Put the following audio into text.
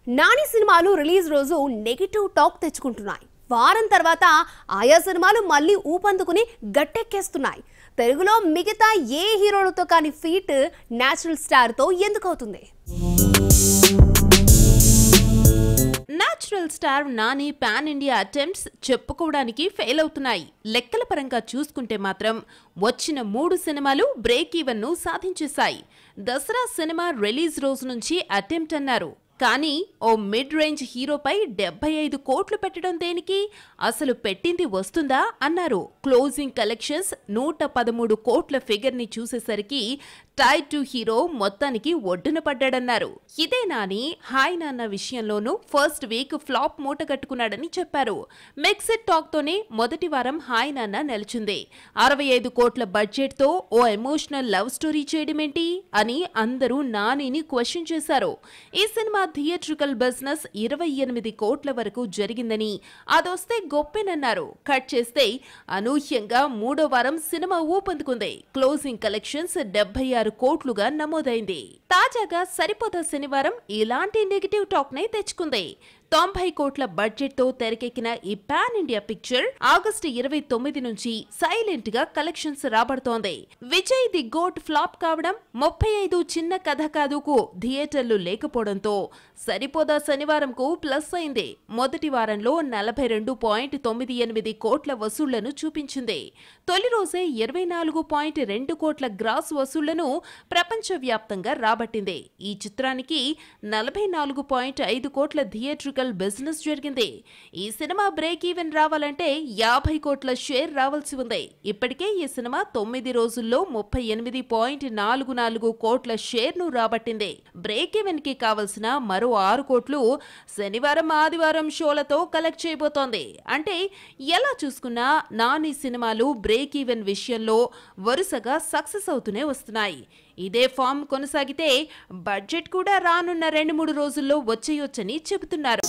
నాని సినిమాలు రిలీజ్ రోజు negative talk తెచ్చుకుంటున్నాయి. వారం తర్వాత ఆయా సినిమాలు మళ్ళీ ఊపందుకుని గట్టెక్కేస్తున్నాయి. తెలుగులో మిగతా ఏ హీరోలతో కాని ఫీట్ నేచురల్ స్టార్ తో ఎందుకు అవుతుంది? Natural star Nani pan India attempts చెప్పుకోవడానికి ఫెయిల్ అవుతున్నాయి. లెక్కల పరంగా చూసుకుంటే మాత్రం వచ్చిన 3 సినిమాలు బ్రేక్ ఈవెన్ ను సాధించేశాయి. దసరా సినిమా రిలీజ్ రోజు నుంచి అటెంప్ట్ అన్నారు. కానీ ఓ మిడ్ రేంజ్ హీరోపై 75 కోట్లు పెట్టడం దేనికి? అసలు పెట్టింది వస్తుందా అన్నారు. క్లోజింగ్ కలెక్షన్స్ 113 కోట్ల ఫిగర్ ని చూసేసరికి టైర్ 2 హీరో మొత్తానికి ఒడ్డున పడ్డాడన్నారు. ఇదే నాని హాయ్ నాన్న విషయంలోనూ ఫస్ట్ వీక్ ఫ్లాప్ మూట కట్టుకున్నాడని చెప్పారు. మిక్స్డ్ టాక్ తోనే మొదటి వారం హాయ్ నాన్న నిలిచింది. 65 కోట్ల బడ్జెట్ తో ఓ ఎమోషనల్ లవ్ స్టోరీ చేయడమేంటి అని అందరూ నానిని క్వశ్చన్ చేశారు. ఈ సినిమా థియేట్రికల్ బిజినెస్ 28 కోట్ల వరకు జరిగిందని, అదొస్తే గొప్పేనన్నారు. కట్ చేస్తే అనూహ్యంగా 3వ వారం సినిమా ఊపందుకుంది. క్లోజింగ్ కలెక్షన్స్ 76 కోట్లుగా నమోదైంది. తాజాగా సరిపోదా శనివారం ఇలాంటి నెగటివ్ టాక్ నే తెచ్చుకుంది. 90 కోట్ల బడ్జెట్ తో తెరకెక్కిన ఈ పాన్ ఇండియా పిక్చర్ ఆగస్టు 29 నుంచి సైలెంట్ గా కలెక్షన్స్ రాబడుతోంది. విజయ్ ది గోట్ ఫ్లాప్ కావడం, 35 చిన్న కథ కాదుకు థియేటర్లు లేకపోవడంతో సరిపోదా శనివారంకు ప్లస్ అయింది. మొదటి వారంలో 42.98 కోట్ల వసూళ్లను చూపించింది. తొలి రోజే 24.2 కోట్ల గ్రాస్ వసూళ్లను ప్రపంచవ్యాప్తంగా రాబట్టింది. ఈ చిత్రానికి 44.5 కోట్ల థియేట్రికల్ బిజినెస్ జరిగింది. ఈ సినిమా బ్రేక్ ఈవెన్ రావాలంటే 50 కోట్ల షేర్ రావాల్సి ఉంది. ఇప్పటికే ఈ సినిమా 9 రోజుల్లో 38.44 కోట్ల షేర్ ను రాబట్టింది. బ్రేక్ ఈవెన్ కి కావలసిన మరో 6 కోట్లు శనివారం ఆదివారం షోలతో కలెక్ట్ చేయబోతోంది. అంటే ఎలా చూసుకున్నా నాని సినిమాలు బ్రేక్ ఈవెన్ విషయంలో వరుసగా సక్సెస్ అవుతూనే వస్తున్నాయి. ఇదే ఫామ్ కొనసాగితే బడ్జెట్ కూడా రానున్న 2-3 రోజుల్లో వచ్చేయొచ్చని చెబుతున్నారు.